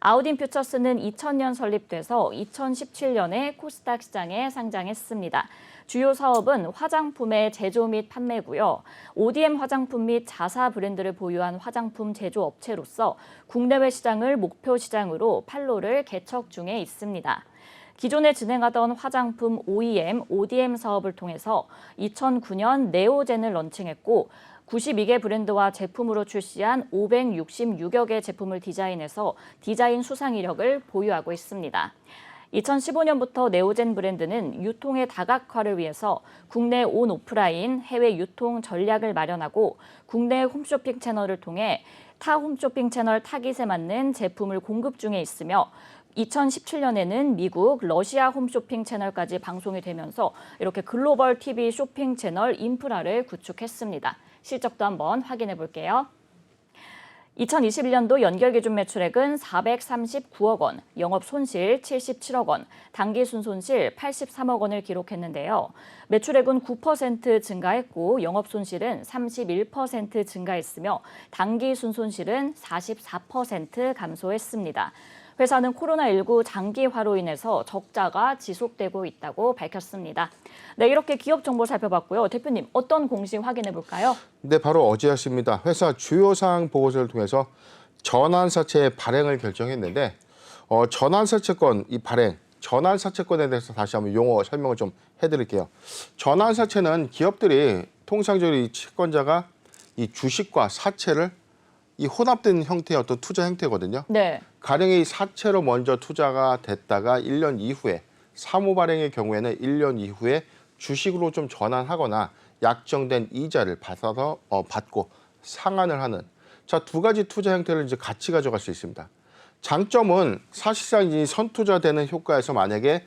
아우딘 퓨처스는 2000년 설립돼서 2017년에 코스닥 시장에 상장했습니다. 주요 사업은 화장품의 제조 및 판매고요. ODM 화장품 및 자사 브랜드를 보유한 화장품 제조업체로서 국내외 시장을 목표 시장으로 판로를 개척 중에 있습니다. 기존에 진행하던 화장품 OEM, ODM 사업을 통해서 2009년 네오젠을 런칭했고 92개 브랜드와 제품으로 출시한 566여 개 제품을 디자인해서 디자인 수상 이력을 보유하고 있습니다. 2015년부터 네오젠 브랜드는 유통의 다각화를 위해서 국내 온 오프라인, 해외 유통 전략을 마련하고 국내 홈쇼핑 채널을 통해 타 홈쇼핑 채널 타깃에 맞는 제품을 공급 중에 있으며 2017년에는 미국, 러시아 홈쇼핑 채널까지 방송이 되면서 이렇게 글로벌 TV 쇼핑 채널 인프라를 구축했습니다. 실적도 한번 확인해 볼게요. 2021년도 연결기준 매출액은 439억 원, 영업 손실 77억 원, 당기 순손실 83억 원을 기록했는데요. 매출액은 9% 증가했고 영업 손실은 31% 증가했으며 당기 순손실은 44% 감소했습니다. 회사는 코로나19 장기화로 인해서 적자가 지속되고 있다고 밝혔습니다. 네, 이렇게 기업 정보 살펴봤고요. 대표님, 어떤 공시 확인해 볼까요? 네, 바로 어제였습니다. 회사 주요 사항 보고서를 통해서 전환사채 발행을 결정했는데 전환사채권 이 발행, 전환사채권에 대해서 다시 한번 용어 설명을 좀 해드릴게요. 전환사채는 기업들이 통상적으로 이 채권자가 이 주식과 사채를 이 혼합된 형태의 어떤 투자 형태거든요. 네. 가령 이 사채로 먼저 투자가 됐다가 1년 이후에 사모 발행의 경우에는 1년 이후에 주식으로 좀 전환하거나 약정된 이자를 받고 상환을 하는 두 가지 투자 형태를 이제 같이 가져갈 수 있습니다. 장점은 사실상 이 선투자되는 효과에서 만약에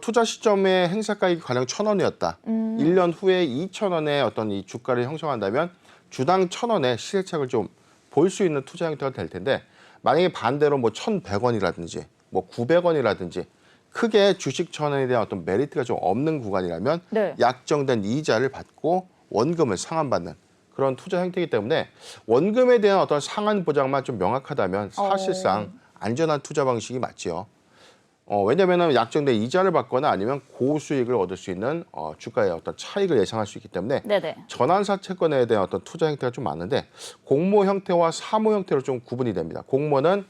투자 시점에 행사가액이 가령 1,000원이었다. 1년 후에 2,000원의 어떤 이 주가를 형성한다면 주당 1,000원의 시세차익을 좀 볼 수 있는 투자 형태가 될 텐데 만약에 반대로 뭐 1,100원이라든지 뭐 900원이라든지 크게 주식 전환에 대한 어떤 메리트가 좀 없는 구간이라면 네. 약정된 이자를 받고 원금을 상환받는 그런 투자 형태이기 때문에 원금에 대한 어떤 상환 보장만 좀 명확하다면 사실상 안전한 투자 방식이 맞지요. 왜냐하면 약정된 이자를 받거나 아니면 고수익을 얻을 수 있는 주가의 어떤 차익을 예상할 수 있기 때문에 네네. 전환사채권에 대한 어떤 투자 형태가 좀 많은데 공모 형태와 사모 형태로 좀 구분이 됩니다. 공모는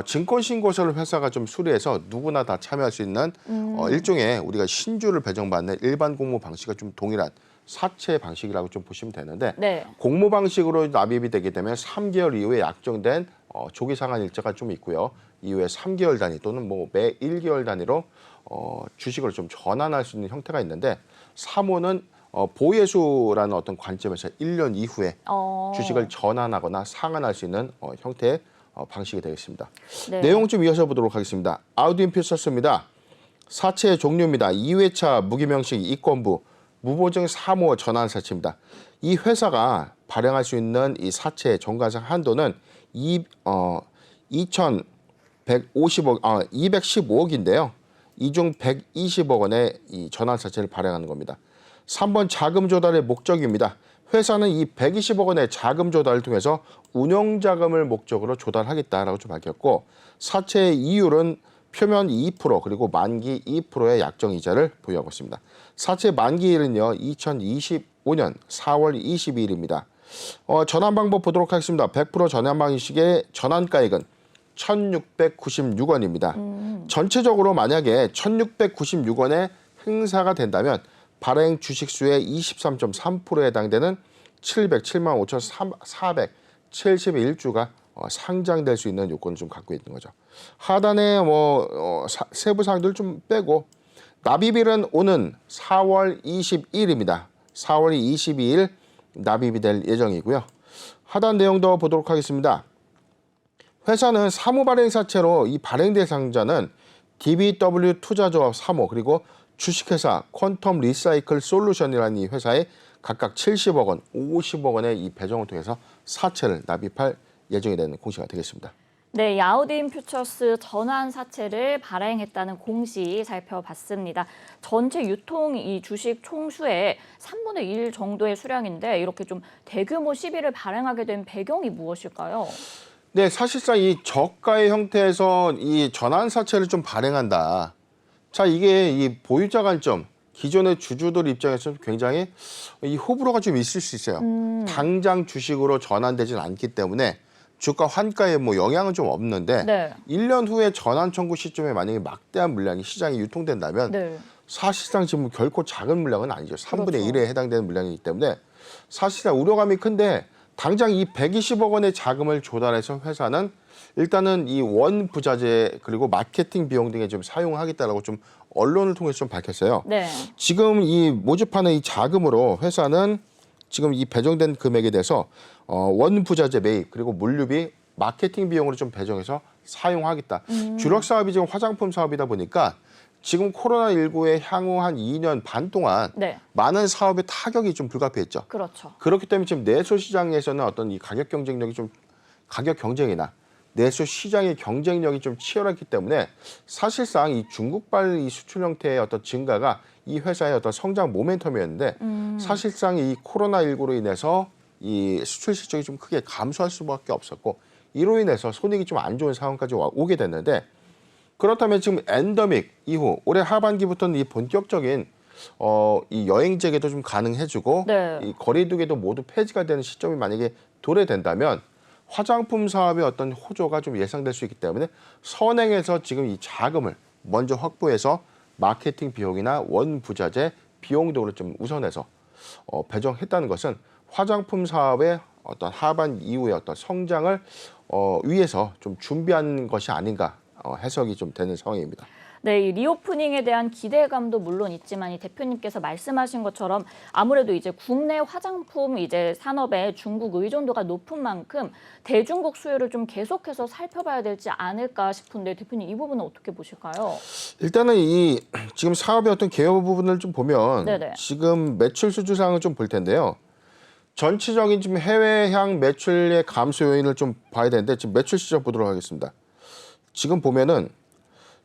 증권신고서를 회사가 좀 수리해서 누구나 다 참여할 수 있는 일종의 우리가 신주를 배정받는 일반 공모 방식과 좀 동일한 사채 방식이라고 좀 보시면 되는데 네. 공모 방식으로 납입이 되게 되면 3개월 이후에 약정된 조기 상환 일자가 좀 있고요. 이후에 3개월 단위 또는 뭐 매 1개월 단위로 주식을 좀 전환할 수 있는 형태가 있는데 사모는 보예수라는 어떤 관점에서 1년 이후에 주식을 전환하거나 상환할 수 있는 형태의 방식이 되겠습니다. 네. 내용 좀 이어서 보도록 하겠습니다. 아우딘 퓨처스입니다. 사채 종류입니다. 2회차 무기명식 이권부 무보증 사모 전환사채입니다. 이 회사가 발행할 수 있는 이 사채 정가상 한도는 215억인데요. 이 중 120억 원의 이 전환사채를 발행하는 겁니다. 3번 자금 조달의 목적입니다. 회사는 이 120억 원의 자금 조달을 통해서 운영자금을 목적으로 조달하겠다라고 좀 밝혔고 사채의 이율은 표면 2% 그리고 만기 2%의 약정이자를 보유하고 있습니다. 사채 만기일은요 2025년 4월 22일입니다. 전환 방법 보도록 하겠습니다. 100% 전환 방식의 전환가액은 1,696원입니다. 전체적으로 만약에 1,696원의 행사가 된다면 발행 주식수의 23.3%에 해당되는 707만 5,471주가 상장될 수 있는 요건을 좀 갖고 있는 거죠. 하단에 세부 사항들 좀 빼고 납입일은 오는 4월 20일입니다. 4월 22일 납입이 될 예정이고요. 하단 내용도 보도록 하겠습니다. 회사는 사모 발행 사채로 이 발행 대상자는 DBW 투자조합 사모 그리고 주식회사 퀀텀 리사이클 솔루션이라는 이 회사에 각각 70억 원, 50억 원의 이 배정을 통해서 사채를 납입할 예정이 되는 공시가 되겠습니다. 네, 아우딘 퓨처스 전환 사채를 발행했다는 공시 살펴봤습니다. 전체 유통 이 주식 총수의 3분의 1 정도의 수량인데 이렇게 좀 대규모 시비를 발행하게 된 배경이 무엇일까요? 네, 사실상 이 저가의 형태에서 이 전환 사채를 좀 발행한다. 자, 이게 이 보유자 관점, 기존의 주주들 입장에서 굉장히 이 호불호가 좀 있을 수 있어요. 당장 주식으로 전환되진 않기 때문에 주가 환가에 뭐 영향은 좀 없는데 네. 1년 후에 전환 청구 시점에 만약에 막대한 물량이 시장에 유통된다면 네. 사실상 지금 결코 작은 물량은 아니죠. 3분의 그렇죠. 1에 해당되는 물량이기 때문에 사실상 우려감이 큰데 당장 이 120억 원의 자금을 조달해서 회사는 일단은 이 원 부자재 그리고 마케팅 비용 등에 좀 사용하겠다라고 좀 언론을 통해서 좀 밝혔어요. 네. 지금 이 모집하는 이 자금으로 회사는 지금 이 배정된 금액에 대해서 원 부자재 매입 그리고 물류비 마케팅 비용으로 좀 배정해서 사용하겠다. 주력 사업이 지금 화장품 사업이다 보니까 지금 코로나19에 향후 한 2년 반 동안 네. 많은 사업의 타격이 좀 불가피했죠. 그렇죠. 그렇기 때문에 지금 내수 시장에서는 어떤 이 가격 경쟁이나 내수 시장의 경쟁력이 좀 치열했기 때문에 사실상 이 중국발 이 수출 형태의 어떤 증가가 이 회사의 어떤 성장 모멘텀이었는데 사실상 이 코로나19로 인해서 이 수출 실적이 좀 크게 감소할 수밖에 없었고 이로 인해서 손익이 좀 안 좋은 상황까지 오게 됐는데 그렇다면 지금 엔더믹 이후 올해 하반기부터는 이 본격적인 이 여행 재개도 좀 가능해지고 네. 이 거리두기도 모두 폐지가 되는 시점이 만약에 도래된다면 화장품 사업의 어떤 호조가 좀 예상될 수 있기 때문에 선행해서 지금 이 자금을 먼저 확보해서 마케팅 비용이나 원 부자재 비용 등으로 좀 우선해서 배정했다는 것은 화장품 사업의 어떤 하반 이후의 어떤 성장을 위해서 좀 준비한 것이 아닌가 해석이 좀 되는 상황입니다. 네, 이 리오프닝에 대한 기대감도 물론 있지만 이 대표님께서 말씀하신 것처럼 아무래도 이제 국내 화장품 이제 산업의 중국 의존도가 높은 만큼 대중국 수요를 좀 계속해서 살펴봐야 되지 않을까 싶은데 대표님 이 부분은 어떻게 보실까요? 일단은 이 지금 사업의 어떤 개요 부분을 좀 보면 네네. 지금 매출 수주상을 좀 볼 텐데요. 전체적인 지금 해외향 매출의 감소 요인을 좀 봐야 되는데 지금 매출 시장 보도록 하겠습니다. 지금 보면은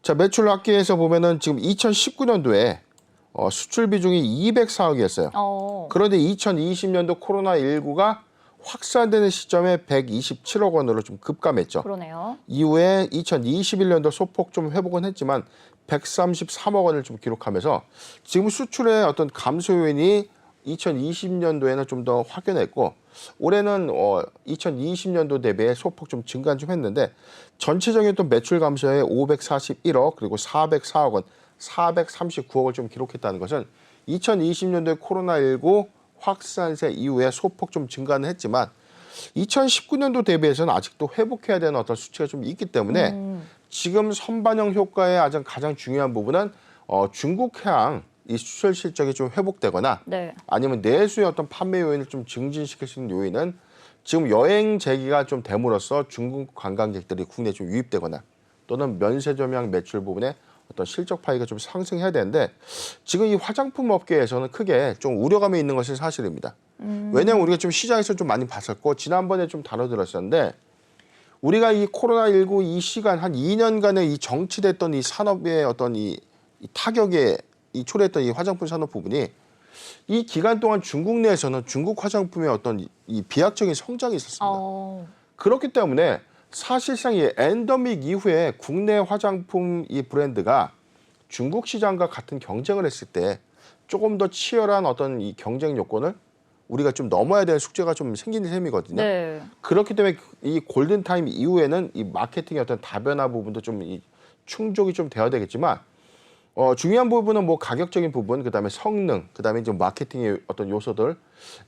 자 매출 합계에서 보면은 지금 2019년도에 수출 비중이 204억이었어요. 그런데 2020년도 코로나19가 확산되는 시점에 127억 원으로 좀 급감했죠. 그러네요. 이후에 2021년도 소폭 좀 회복은 했지만 133억 원을 좀 기록하면서 지금 수출의 어떤 감소 요인이 2020년도에는 좀 더 확연했고 올해는 2020년도 대비해 소폭 좀 증가 좀 했는데 전체적인 또 매출 감소에 541억 그리고 404억 원, 439억을 좀 기록했다는 것은 2020년도에 코로나19 확산세 이후에 소폭 좀 증가는 했지만 2019년도 대비해서는 아직도 회복해야 되는 어떤 수치가 좀 있기 때문에 지금 선반영 효과의 가장 중요한 부분은 중국향 이 수출 실적이 좀 회복되거나 네. 아니면 내수의 어떤 판매 요인을 좀 증진시킬 수 있는 요인은 지금 여행 재개가 좀 됨으로써 중국 관광객들이 국내에 좀 유입되거나 또는 면세점향 매출 부분에 어떤 실적 파이가 좀 상승해야 되는데 지금 이 화장품 업계에서는 크게 좀 우려감이 있는 것이 사실입니다. 왜냐하면 우리가 좀 시장에서 좀 많이 봤었고 지난번에 좀 다뤄드렸었는데 우리가 이 코로나19 이 시간 한 2년간의 이 정치됐던 이 산업의 어떤 이 타격에 이 초래했던 이 화장품 산업 부분이 이 기간 동안 중국 내에서는 중국 화장품의 어떤 이 비약적인 성장이 있었습니다. 그렇기 때문에 사실상 이 엔더믹 이후에 국내 화장품 이 브랜드가 중국 시장과 같은 경쟁을 했을 때 조금 더 치열한 어떤 이 경쟁 요건을 우리가 좀 넘어야 될 숙제가 좀 생기는 셈이거든요. 네. 그렇기 때문에 이 골든타임 이후에는 이 마케팅의 어떤 다변화 부분도 좀 이 충족이 좀 되어야 되겠지만 중요한 부분은 뭐 가격적인 부분, 그다음에 성능, 그다음에 이제 마케팅의 어떤 요소들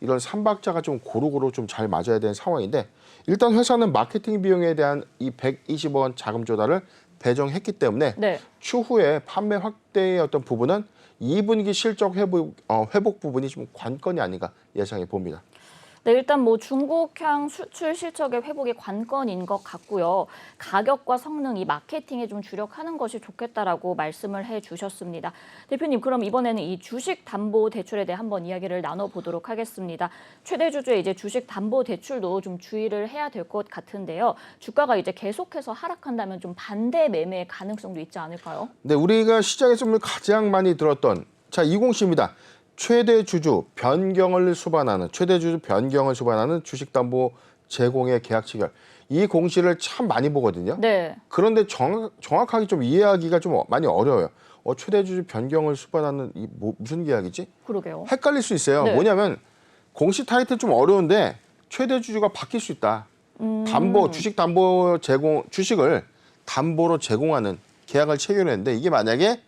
이런 삼박자가 좀 고루고루 좀 잘 맞아야 되는 상황인데 일단 회사는 마케팅 비용에 대한 이 120억 원 자금 조달을 배정했기 때문에 네. 추후에 판매 확대의 어떤 부분은 2분기 실적 회복 부분이 좀 관건이 아닌가 예상해 봅니다. 네, 일단 뭐 중국향 수출 실적의 회복이 관건인 것 같고요. 가격과 성능, 이 마케팅에 좀 주력하는 것이 좋겠다라고 말씀을 해주셨습니다. 대표님, 그럼 이번에는 이 주식 담보 대출에 대해 한번 이야기를 나눠보도록 하겠습니다. 최대 주주의 이제 주식 담보 대출도 좀 주의를 해야 될 것 같은데요. 주가가 이제 계속해서 하락한다면 좀 반대 매매 가능성도 있지 않을까요? 네, 우리가 시장에서 가장 많이 들었던 자 20C입니다. 최대 주주 변경을 수반하는 주식담보 제공의 계약 체결. 이 공시를 참 많이 보거든요. 네. 그런데 정확하게 좀 이해하기가 좀 많이 어려워요. 최대 주주 변경을 수반하는 무슨 계약이지? 그러게요. 헷갈릴 수 있어요. 네. 뭐냐면 공시 타이틀 좀 어려운데 최대 주주가 바뀔 수 있다. 주식을 담보로 제공하는 계약을 체결했는데 이게 만약에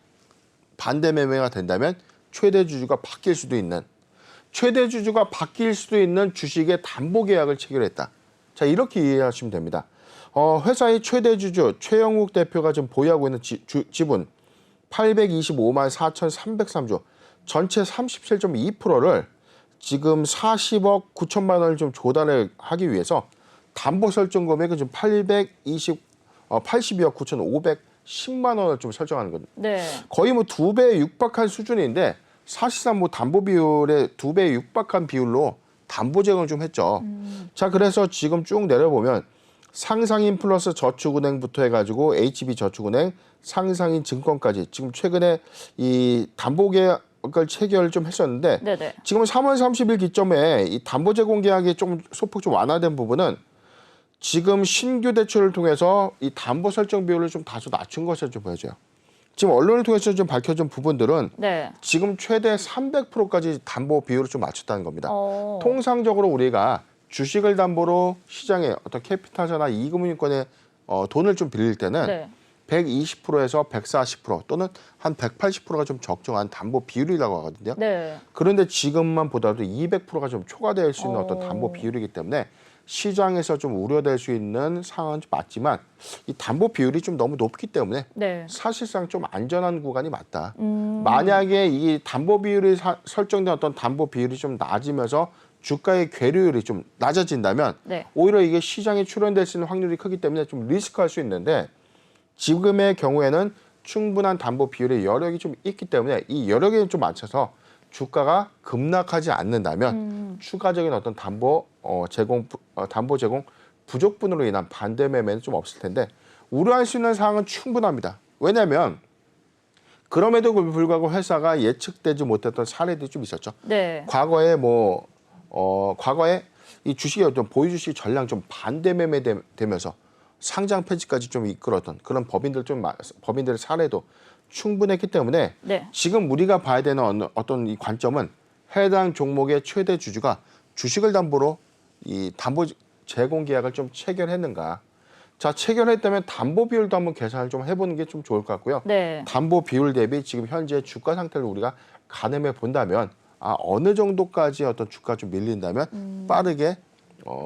반대 매매가 된다면 최대 주주가 바뀔 수도 있는 주식의 담보 계약을 체결했다. 자, 이렇게 이해하시면 됩니다. 회사의 최대 주주 최영욱 대표가 지금 보유하고 있는 지분 825만 4,303주 전체 37.2%를 지금 40억 9천만 원을 좀 조달을 하기 위해서 담보 설정 금액은 지금 82억 9,510만 원을 좀 설정하는 겁니다. 네. 거의 뭐 2배에 육박한 수준인데 사실상 뭐 담보 비율의 2배에 육박한 비율로 담보 제공을 좀 했죠. 자, 그래서 지금 쭉 내려보면 상상인 플러스 저축은행부터 해가지고 HB저축은행, 상상인 증권까지 지금 최근에 이 담보 계약을 체결 좀 했었는데 네네. 지금 3월 30일 기점에 이 담보 제공 계약이 좀 소폭 좀 완화된 부분은 지금 신규 대출을 통해서 이 담보 설정 비율을 좀 다소 낮춘 것으로 좀 보여져요. 지금 언론을 통해서 좀 밝혀진 부분들은 네. 지금 최대 300%까지 담보 비율을 좀 맞췄다는 겁니다. 통상적으로 우리가 주식을 담보로 시장에 어떤 캐피탈사나 이금융권에 돈을 좀 빌릴 때는 네. 120%에서 140% 또는 한 180%가 좀 적정한 담보 비율이라고 하거든요. 네. 그런데 지금만 보다도 200%가 좀 초과될 수 있는 어떤 담보 비율이기 때문에 시장에서 좀 우려될 수 있는 상황은 맞지만 이 담보 비율이 좀 너무 높기 때문에 네. 사실상 좀 안전한 구간이 맞다. 만약에 이 담보 비율이 설정된 어떤 담보 비율이 좀 낮으면서 주가의 괴류율이 좀 낮아진다면 네. 오히려 이게 시장에 출현될 수 있는 확률이 크기 때문에 좀 리스크할 수 있는데 지금의 경우에는 충분한 담보 비율의 여력이 좀 있기 때문에 이 여력에 좀 맞춰서 주가가 급락하지 않는다면 추가적인 어떤 담보 제공 부족분으로 인한 반대 매매는 좀 없을 텐데 우려할 수 있는 사항은 충분합니다. 왜냐하면 그럼에도 불구하고 회사가 예측되지 못했던 사례들이 좀 있었죠. 네. 과거에 이 주식의 어떤 보유 주식 전량 좀 반대 매매되면서 상장 폐지까지 좀 이끌었던 그런 법인들의 사례도 충분했기 때문에 네. 지금 우리가 봐야 되는 어떤 이 관점은 해당 종목의 최대 주주가 주식을 담보로 이 담보 제공 계약을 좀 체결했는가. 자, 체결했다면 담보 비율도 한번 계산을 좀 해보는 게 좀 좋을 것 같고요. 네. 담보 비율 대비 지금 현재 주가 상태를 우리가 가늠해 본다면 어느 정도까지 어떤 주가 좀 밀린다면 빠르게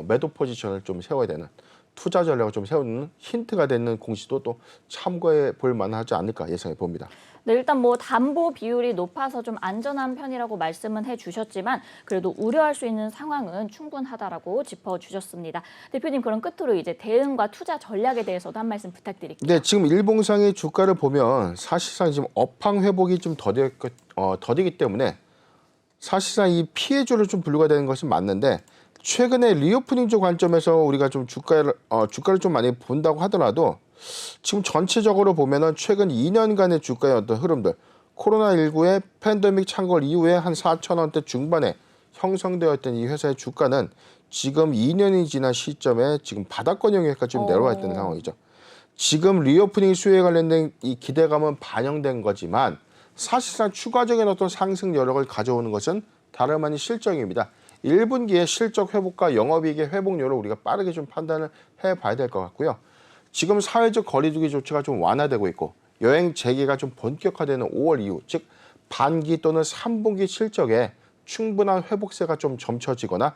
매도 포지션을 좀 세워야 되는 투자 전략을 좀 세우는 힌트가 되는 공시도 또 참고해 볼 만하지 않을까 예상해 봅니다. 네, 일단 뭐 담보 비율이 높아서 좀 안전한 편이라고 말씀은 해주셨지만 그래도 우려할 수 있는 상황은 충분하다라고 짚어주셨습니다. 대표님, 그럼 끝으로 이제 대응과 투자 전략에 대해서도 한 말씀 부탁드릴게요. 네, 지금 일봉상의 주가를 보면 사실상 지금 업황 회복이 좀 더디기 때문에 사실상 이 피해주를 좀 분류가 되는 것은 맞는데 최근에 리오프닝주 관점에서 우리가 좀 주가를 좀 많이 본다고 하더라도 지금 전체적으로 보면은 최근 2년간의 주가의 어떤 흐름들 코로나19의 팬데믹 창궐 이후에 한 4,000원대 중반에 형성되었던 이 회사의 주가는 지금 2년이 지난 시점에 지금 바닥권 영역까지 좀 내려와 있던 상황이죠. 지금 리오프닝 수요에 관련된 이 기대감은 반영된 거지만 사실상 추가적인 어떤 상승 여력을 가져오는 것은 다름 아닌 실적입니다. 1분기의 실적 회복과 영업이익의 회복률을 우리가 빠르게 좀 판단을 해봐야 될 것 같고요. 지금 사회적 거리두기 조치가 좀 완화되고 있고 여행 재개가 좀 본격화되는 5월 이후, 즉 반기 또는 3분기 실적에 충분한 회복세가 좀 점쳐지거나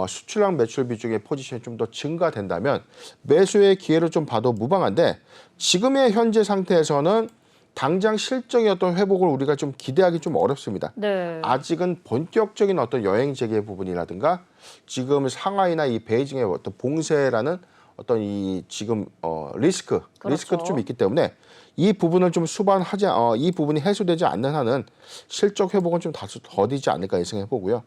수출량 매출 비중의 포지션이 좀 더 증가된다면 매수의 기회를 좀 봐도 무방한데 지금의 현재 상태에서는 당장 실적의 어떤 회복을 우리가 좀 기대하기 좀 어렵습니다. 네. 아직은 본격적인 어떤 여행 재개 부분이라든가 지금 상하이나 이 베이징의 어떤 봉쇄라는 어떤 이 지금 리스크도 그렇죠. 좀 있기 때문에 이 부분을 좀 이 부분이 해소되지 않는 한은 실적 회복은 좀 다소 더디지 않을까 예상해 보고요.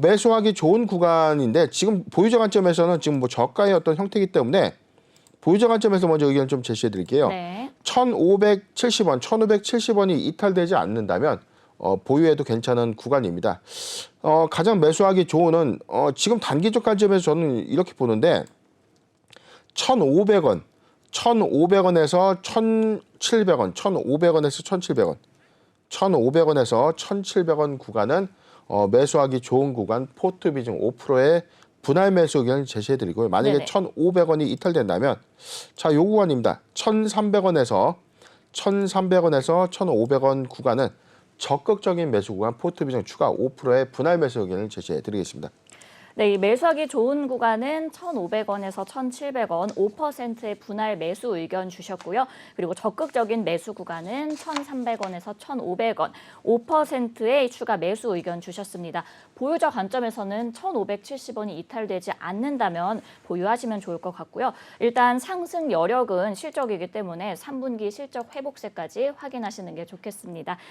매수하기 좋은 구간인데 지금 보유자 관점에서는 지금 뭐 저가의 어떤 형태이기 때문에 보유자 관점에서 먼저 의견 좀 제시해 드릴게요. 네. 1,570원, 1,570원이 이탈되지 않는다면 보유해도 괜찮은 구간입니다. 가장 매수하기 좋은 지금 단기적 관점에서 저는 이렇게 보는데 1,500원, 1,500원에서 1,700원, 1,500원에서 1,700원, 1,500원에서 1,700원 구간은 매수하기 좋은 구간 포트 비중 5%의 분할 매수 의견을 제시해드리고요. 만약에 네네. 1,500원이 이탈된다면 자, 요 구간입니다. 1,300원에서 1,500원 구간은 적극적인 매수 구간 포트 비중 추가 5%의 분할 매수 의견을 제시해드리겠습니다. 네, 이 매수하기 좋은 구간은 1,500원에서 1,700원 5%의 분할 매수 의견 주셨고요. 그리고 적극적인 매수 구간은 1,300원에서 1,500원 5%의 추가 매수 의견 주셨습니다. 보유자 관점에서는 1,570원이 이탈되지 않는다면 보유하시면 좋을 것 같고요. 일단 상승 여력은 실적이기 때문에 3분기 실적 회복세까지 확인하시는 게 좋겠습니다.